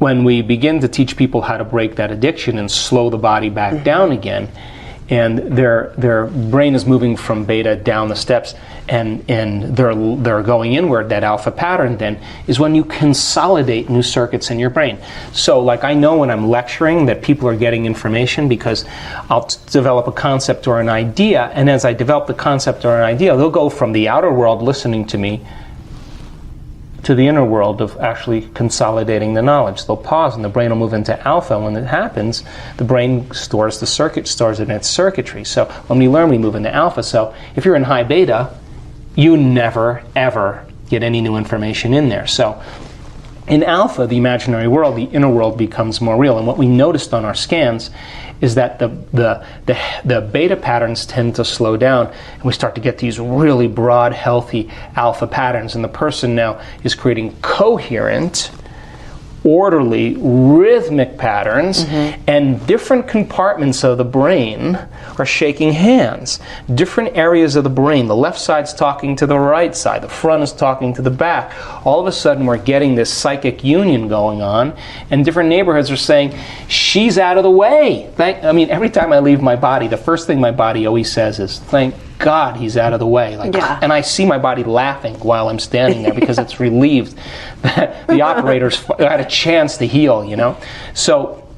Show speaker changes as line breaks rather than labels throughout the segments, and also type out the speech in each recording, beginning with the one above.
when we begin to teach people how to break that addiction and slow the body back down again, and their brain is moving from beta down the steps, and they're going inward, that alpha pattern then is when you consolidate new circuits in your brain. So like I know when I'm lecturing that people are getting information because I'll develop a concept or an idea, and as I develop the concept or an idea, they'll go from the outer world listening to me to the inner world of actually consolidating the knowledge. They'll pause and the brain will move into alpha. When it happens, the brain stores it in its circuitry. So when we learn, we move into alpha. So if you're in high beta, you never, ever get any new information in there. So in alpha, the imaginary world, the inner world becomes more real. And what we noticed on our scans is that the beta patterns tend to slow down, and we start to get these really broad, healthy alpha patterns. And the person now is creating coherent, orderly, rhythmic patterns, and different compartments of the brain are shaking hands. Different areas of the brain, the left side's talking to the right side, the front is talking to the back. All of a sudden we're getting this psychic union going on, and different neighborhoods are saying, she's out of the way. Every time I leave my body, the first thing my body always says is, thank God he's out of the way. And I see my body laughing while I'm standing there because it's relieved that the operators had a chance to heal, So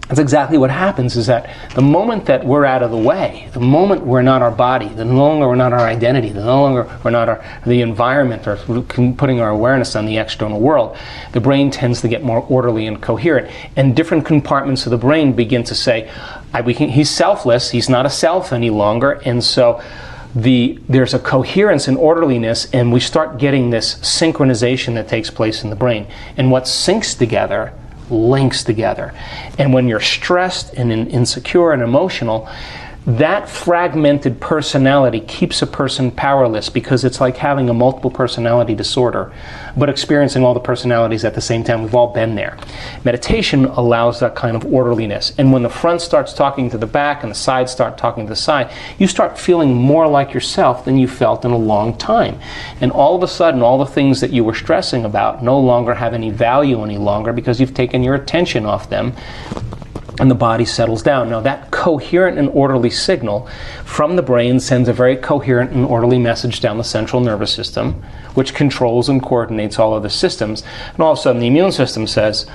that's exactly what happens, is that the moment that we're out of the way, the moment we're not our body, the no longer we're not our identity, the no longer we're not the environment or putting our awareness on the external world, the brain tends to get more orderly and coherent. And different compartments of the brain begin to say, he's selfless, he's not a self any longer, and so there's a coherence and orderliness, and we start getting this synchronization that takes place in the brain. And what syncs together links together. And when you're stressed and insecure and emotional, that fragmented personality keeps a person powerless, because it's like having a multiple personality disorder, but experiencing all the personalities at the same time. We've all been there. Meditation allows that kind of orderliness. And when the front starts talking to the back and the sides start talking to the side, you start feeling more like yourself than you felt in a long time. And all of a sudden, all the things that you were stressing about no longer have any value any longer, because you've taken your attention off them, and the body settles down. Now that coherent and orderly signal from the brain sends a very coherent and orderly message down the central nervous system, which controls and coordinates all other systems. And all of a sudden the immune system says,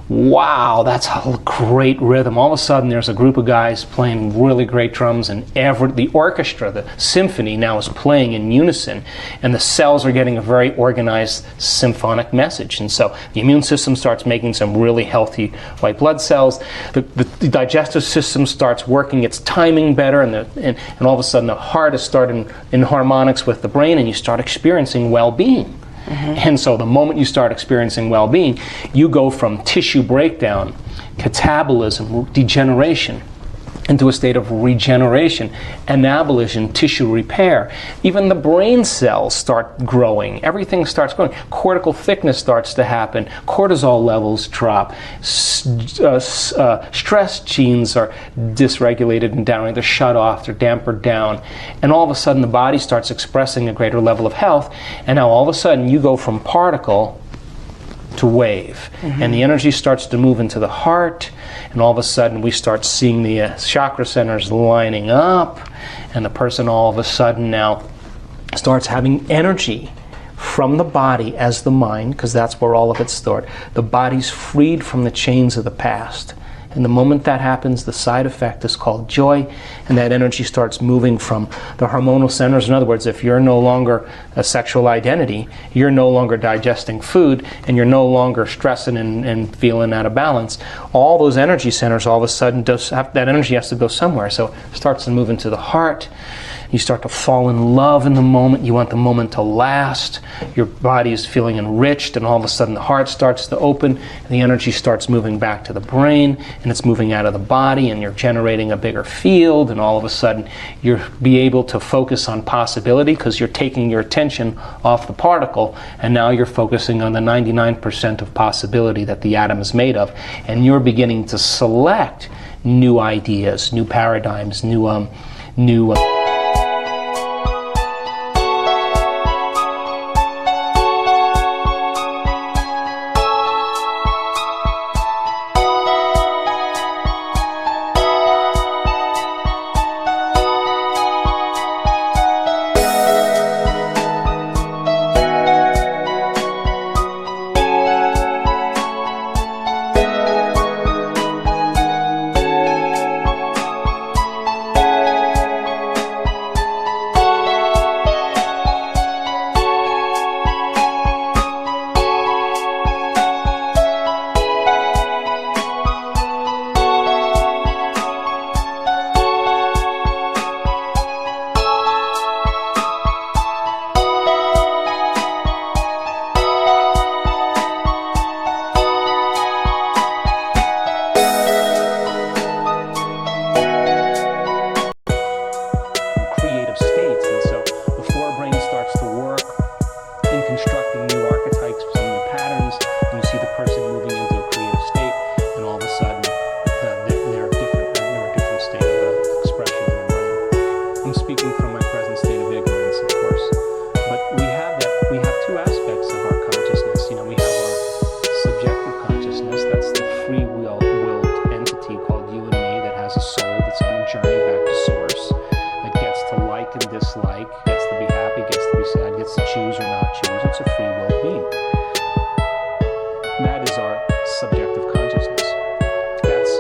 wow, that's a great rhythm. All of a sudden there's a group of guys playing really great drums, and the orchestra, the symphony now is playing in unison, and the cells are getting a very organized symphonic message. And so the immune system starts making some really healthy white blood cells. The digestive system starts working its timing better, and all of a sudden the heart is starting in harmonics with the brain, and you start experiencing well-being. And so the moment you start experiencing well-being, you go from tissue breakdown, catabolism, degeneration, into a state of regeneration, anabolism, tissue repair. Even the brain cells start growing. Everything starts growing. Cortical thickness starts to happen. Cortisol levels drop. Stress genes are dysregulated and down. They're shut off. They're dampered down. And all of a sudden the body starts expressing a greater level of health. And now all of a sudden you go from particle to wave. And the energy starts to move into the heart, and all of a sudden we start seeing the chakra centers lining up, and the person all of a sudden now starts having energy from the body as the mind, because that's where all of it's stored. The body's freed from the chains of the past. And the moment that happens, the side effect is called joy, and that energy starts moving from the hormonal centers. In other words, if you're no longer a sexual identity, you're no longer digesting food, and you're no longer stressing and feeling out of balance, all those energy centers all of a sudden, that energy has to go somewhere. So it starts to move into the heart. You start to fall in love in the moment. You want the moment to last. Your body is feeling enriched, and all of a sudden the heart starts to open, and the energy starts moving back to the brain, and it's moving out of the body, and you're generating a bigger field, and all of a sudden you'll be able to focus on possibility, because you're taking your attention off the particle, and now you're focusing on the 99% of possibility that the atom is made of, and you're beginning to select new ideas, new paradigms, new choose or not choose. It's a free will being. That is our subjective consciousness. That's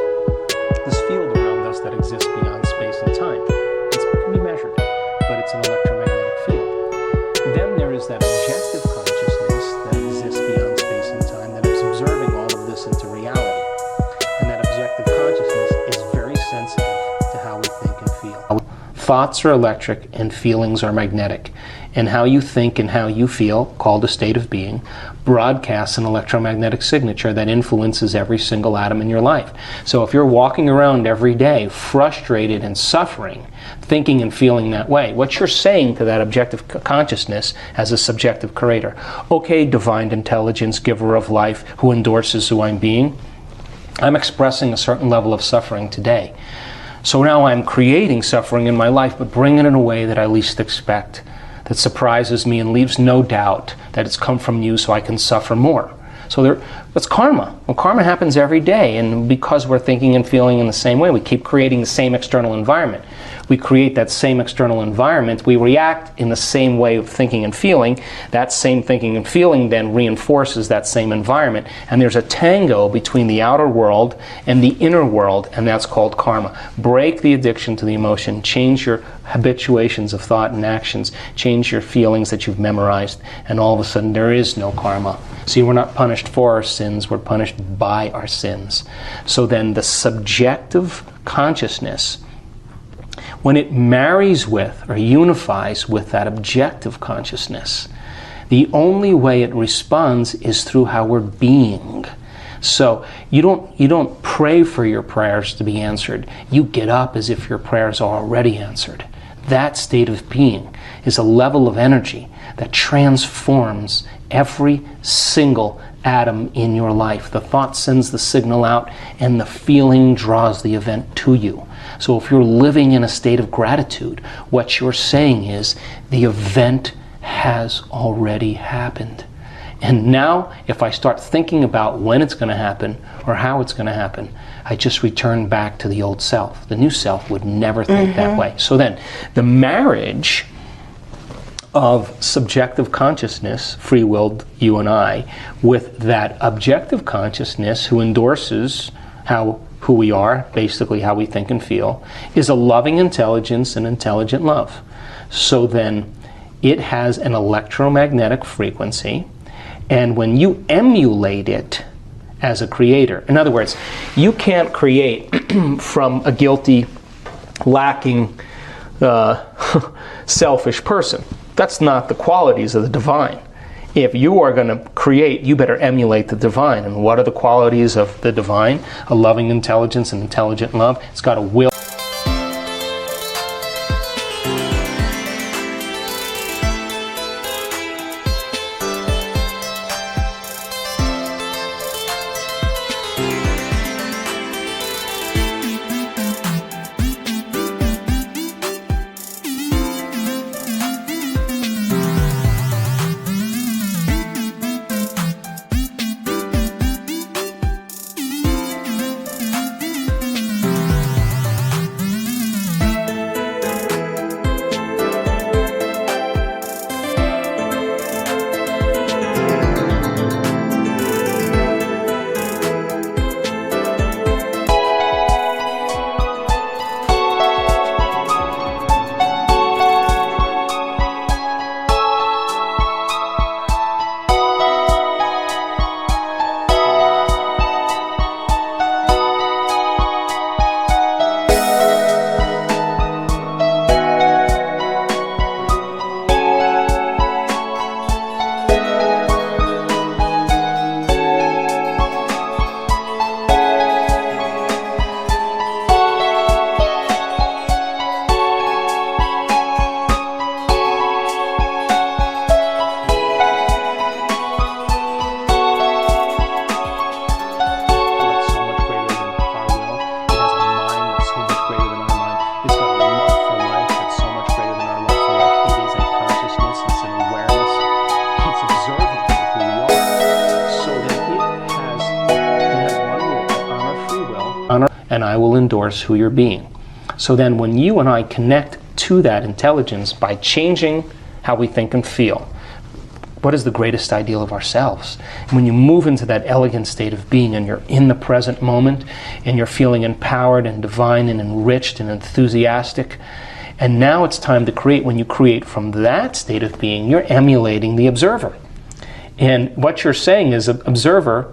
this field around us that exists beyond space and time. It can be measured, but it's an electromagnetic field. Then there is that objective consciousness that exists beyond space and time that is observing all of this into reality. And that objective consciousness is very sensitive to how we think and feel. Thoughts are electric and feelings are magnetic. And how you think and how you feel, called a state of being, broadcasts an electromagnetic signature that influences every single atom in your life. So if you're walking around every day frustrated and suffering, thinking and feeling that way, what you're saying to that objective consciousness as a subjective creator, okay, divine intelligence, giver of life, who endorses who I'm being, I'm expressing a certain level of suffering today. So now I'm creating suffering in my life, but bringing it in a way that I least expect, that surprises me and leaves no doubt that it's come from you so I can suffer more. So that's karma. Well, karma happens every day, and because we're thinking and feeling in the same way, we keep creating the same external environment. We create that same external environment. We react in the same way of thinking and feeling. That same thinking and feeling then reinforces that same environment. And there's a tango between the outer world and the inner world, and that's called karma. Break the addiction to the emotion. Change your habituations of thought and actions. Change your feelings that you've memorized, and all of a sudden there is no karma. See, we're not punished for our sins, we're punished by our sins. So then the subjective consciousness, when it marries with or unifies with that objective consciousness, the only way it responds is through how we're being. So you don't pray for your prayers to be answered. You get up as if your prayers are already answered. That state of being is a level of energy that transforms every single atom in your life. The thought sends the signal out, and the feeling draws the event to you. So if you're living in a state of gratitude, what you're saying is, the event has already happened. And now, if I start thinking about when it's going to happen or how it's going to happen, I just return back to the old self. The new self would never think that way. So then, the marriage of subjective consciousness, free-willed you and I, with that objective consciousness who endorses who we are, basically how we think and feel, is a loving intelligence and intelligent love. So then, it has an electromagnetic frequency, and when you emulate it as a creator, in other words, you can't create from a guilty, lacking, selfish person. That's not the qualities of the divine. If you are going to create, you better emulate the divine. And what are the qualities of the divine? A loving intelligence and intelligent love. It's got a will. And I will endorse who you're being. So then when you and I connect to that intelligence by changing how we think and feel, what is the greatest ideal of ourselves? And when you move into that elegant state of being and you're in the present moment and you're feeling empowered and divine and enriched and enthusiastic, and now it's time to create. When you create from that state of being, you're emulating the observer. And what you're saying is, observer,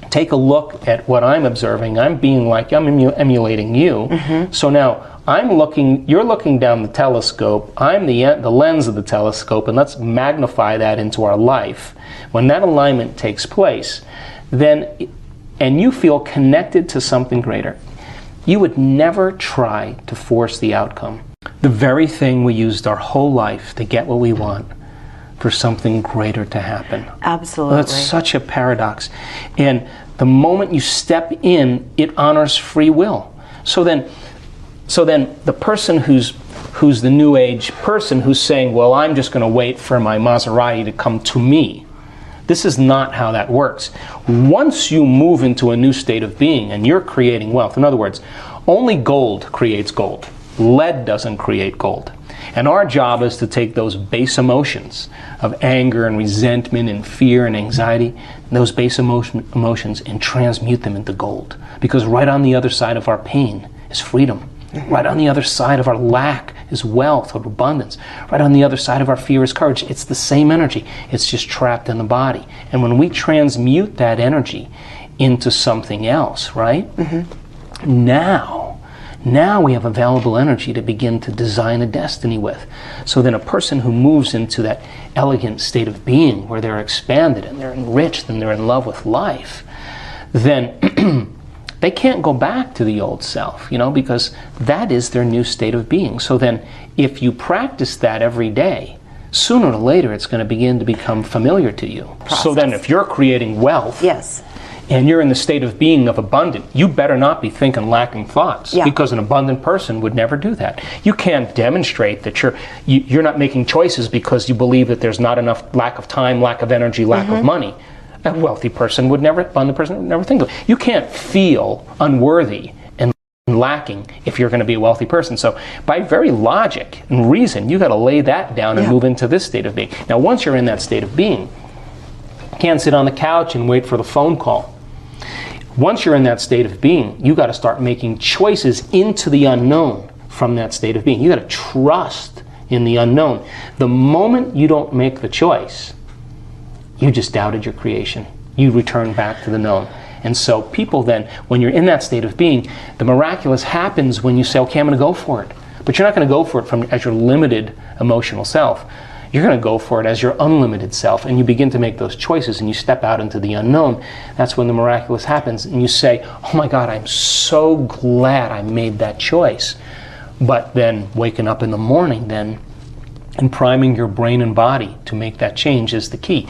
take a look at what I'm observing. I'm being like, I'm emulating you. So now you're looking down the telescope, I'm the lens of the telescope, and let's magnify that into our life. When that alignment takes place, then, and you feel connected to something greater, you would never try to force the outcome. The very thing we used our whole life to get what we want, for something greater to happen.
Absolutely.
Well, that's such a paradox. And the moment you step in, it honors free will. So then the person who's the new age person who's saying, well, I'm just going to wait for my Maserati to come to me. This is not how that works. Once you move into a new state of being and you're creating wealth, in other words, only gold creates gold. Lead doesn't create gold. And our job is to take those base emotions of anger and resentment and fear and anxiety, those base emotions, and transmute them into gold. Because right on the other side of our pain is freedom. Right on the other side of our lack is wealth or abundance. Right on the other side of our fear is courage. It's the same energy. It's just trapped in the body. And when we transmute that energy into something else, right? Now we have available energy to begin to design a destiny with. So then a person who moves into that elegant state of being where they're expanded and they're enriched and they're in love with life, then they can't go back to the old self, because that is their new state of being. So then if you practice that every day, sooner or later it's going to begin to become familiar to you. So then if you're creating wealth,
yes,
and you're in the state of being of abundant, you better not be thinking lacking thoughts, because an abundant person would never do that. You can't demonstrate that you're not making choices because you believe that there's not enough, lack of time, lack of energy, lack of money. A wealthy person abundant person would never think of it. You can't feel unworthy and lacking if you're going to be a wealthy person. So by very logic and reason, you got to lay that down and move into this state of being. Now once you're in that state of being, you can't sit on the couch and wait for the phone call. Once you're in that state of being, you got to start making choices into the unknown from that state of being. You got to trust in the unknown. The moment you don't make the choice, you just doubted your creation. You return back to the known. And so people then, when you're in that state of being, the miraculous happens when you say, okay, I'm going to go for it. But you're not going to go for it as your limited emotional self. You're going to go for it as your unlimited self, and you begin to make those choices and you step out into the unknown. That's when the miraculous happens, and you say, oh my God, I'm so glad I made that choice. But then waking up in the morning then and priming your brain and body to make that change is the key.